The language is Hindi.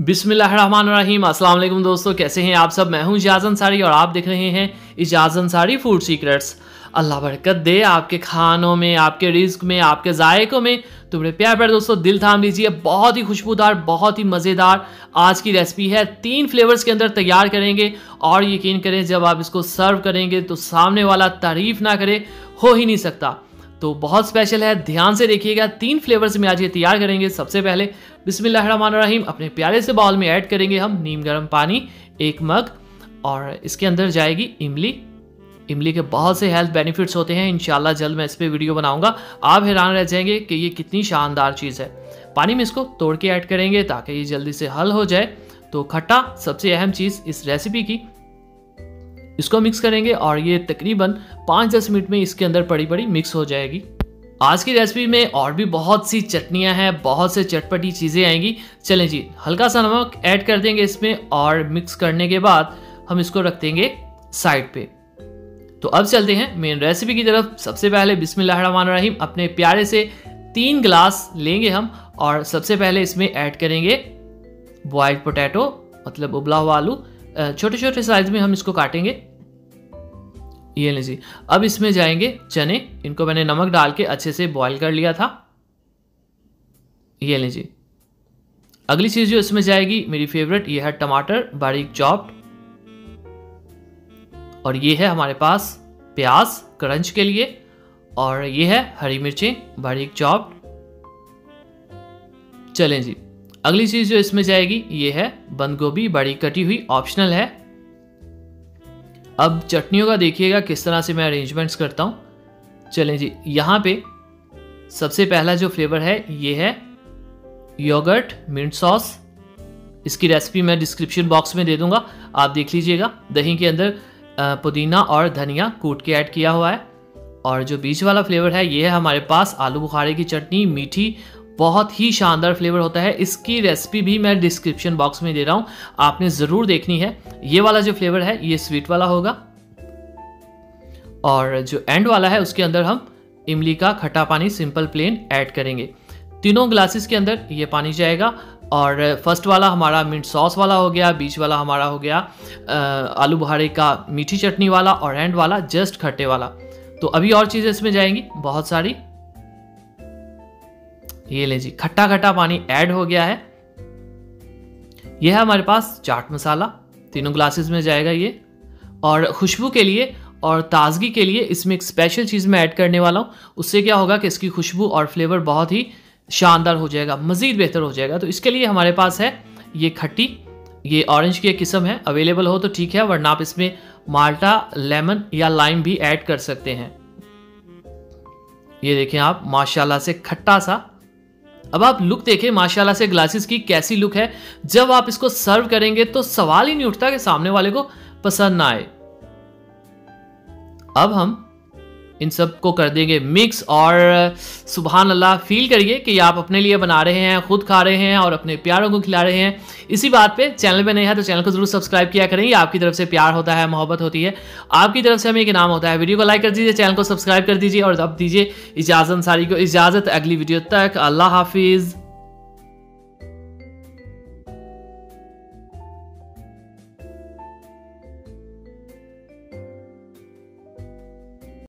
बिस्मिल्लाहिर्रहमानिर्रहीम। अस्सलाम वालेकुम दोस्तों, कैसे हैं आप सब। मैं हूं इजाज़ अंसारी और आप देख रहे हैं इजाज़ अंसारी फूड सीक्रेट्स। अल्लाह बरकत दे आपके खानों में, आपके रिज्क में, आपके जायकों में। तो मेरे प्यारे दोस्तों, दिल थाम लीजिए, बहुत ही खुशबूदार, बहुत ही मज़ेदार आज की रेसिपी है। 3 फ्लेवर्स के अंदर तैयार करेंगे और यकीन करें जब आप इसको सर्व करेंगे तो सामने वाला तारीफ़ ना करे हो ही नहीं सकता। तो बहुत स्पेशल है, ध्यान से देखिएगा। 3 फ्लेवर्स में आज ये तैयार करेंगे। सबसे पहले बिस्मिल्लाहिर्रहमानिर्रहीम अपने प्यारे से बाउल में ऐड करेंगे हम नीम गर्म पानी 1 मग और इसके अंदर जाएगी इमली। इमली के बहुत से हेल्थ बेनिफिट्स होते हैं, इंशाल्लाह जल्द मैं इस पर वीडियो बनाऊंगा। आप हैरान रह जाएंगे कि ये कितनी शानदार चीज़ है। पानी में इसको तोड़ के ऐड करेंगे ताकि ये जल्दी से हल हो जाए। तो खट्टा सबसे अहम चीज़ इस रेसिपी की, इसको मिक्स करेंगे और ये तकरीबन 5-10 मिनट में इसके अंदर बड़ी बड़ी मिक्स हो जाएगी। आज की रेसिपी में और भी बहुत सी चटनियां हैं, बहुत से चटपटी चीज़ें आएंगी। चलें जी, हल्का सा नमक ऐड कर देंगे इसमें और मिक्स करने के बाद हम इसको रख देंगे साइड पे। तो अब चलते हैं मेन रेसिपी की तरफ। सबसे पहले बिस्मिल्लाहिर्रहमानिर्रहीम अपने प्यारे से 3 ग्लास लेंगे हम और सबसे पहले इसमें ऐड करेंगे बॉइल्ड पोटैटो, मतलब उबला हुआ आलू। छोटे छोटे साइज में हम इसको काटेंगे। ये लीजिए। अब इसमें जाएंगे चने, इनको मैंने नमक डाल के अच्छे से बॉईल कर लिया था। ये लीजिए। अगली चीज़ जो इसमें जाएगी मेरी फेवरेट, ये है टमाटर बारीक चॉप्ड और ये है हमारे पास प्याज क्रंच के लिए और ये है हरी मिर्चें बारीक चॉप्ड। चलें जी, अगली चीज़ जो इसमें जाएगी ये है बंद गोभी बड़ी कटी हुई, ऑप्शनल है। अब चटनियों का देखिएगा किस तरह से मैं अरेंजमेंट्स करता हूँ। चलें जी, यहाँ पे सबसे पहला जो फ्लेवर है ये है योगर्ट मिंट सॉस। इसकी रेसिपी मैं डिस्क्रिप्शन बॉक्स में दे दूंगा, आप देख लीजिएगा। दही के अंदर पुदीना और धनिया कूट के ऐड किया हुआ है। और जो बीच वाला फ्लेवर है ये है हमारे पास आलू बुखारे की चटनी, मीठी, बहुत ही शानदार फ्लेवर होता है। इसकी रेसिपी भी मैं डिस्क्रिप्शन बॉक्स में दे रहा हूँ, आपने ज़रूर देखनी है। ये वाला जो फ्लेवर है ये स्वीट वाला होगा और जो एंड वाला है उसके अंदर हम इमली का खट्टा पानी सिंपल प्लेन ऐड करेंगे। तीनों ग्लासेस के अंदर ये पानी जाएगा और फर्स्ट वाला हमारा मिंट सॉस वाला हो गया, बीच वाला हमारा हो गया आलू बुखारे का मीठी चटनी वाला और एंड वाला जस्ट खट्टे वाला। तो अभी और चीज़ें इसमें जाएंगी बहुत सारी। ये ले जी, खट्टा खट्टा पानी ऐड हो गया है। यह है हमारे पास चाट मसाला, तीनों ग्लासेस में जाएगा ये। और खुशबू के लिए और ताजगी के लिए इसमें एक स्पेशल चीज़ मैं ऐड करने वाला हूँ। उससे क्या होगा कि इसकी खुशबू और फ्लेवर बहुत ही शानदार हो जाएगा, मज़ीद बेहतर हो जाएगा। तो इसके लिए हमारे पास है ये खट्टी, ये ऑरेंज की एक किस्म है, अवेलेबल हो तो ठीक है, वरना आप इसमें माल्टा, लेमन या लाइम भी ऐड कर सकते हैं। ये देखें आप, माशाल्लाह से खट्टा सा। अब आप लुक देखें माशाल्लाह से ग्लासेस की कैसी लुक है। जब आप इसको सर्व करेंगे तो सवाल ही नहीं उठता कि सामने वाले को पसंद ना आए। अब हम इन सब को कर देंगे मिक्स और सुभान अल्लाह, फील करिए कि आप अपने लिए बना रहे हैं, खुद खा रहे हैं और अपने प्यारों को खिला रहे हैं। इसी बात पे चैनल पे नए हैं तो चैनल को जरूर सब्सक्राइब किया करें। आपकी तरफ से प्यार होता है, मोहब्बत होती है, आपकी तरफ से हमें एक इनाम होता है। वीडियो को लाइक कर दीजिए, चैनल को सब्सक्राइब कर दीजिए और अब दीजिए इजाज़त अंसारी को इजाज़त। अगली वीडियो तक अल्लाह हाफिज़।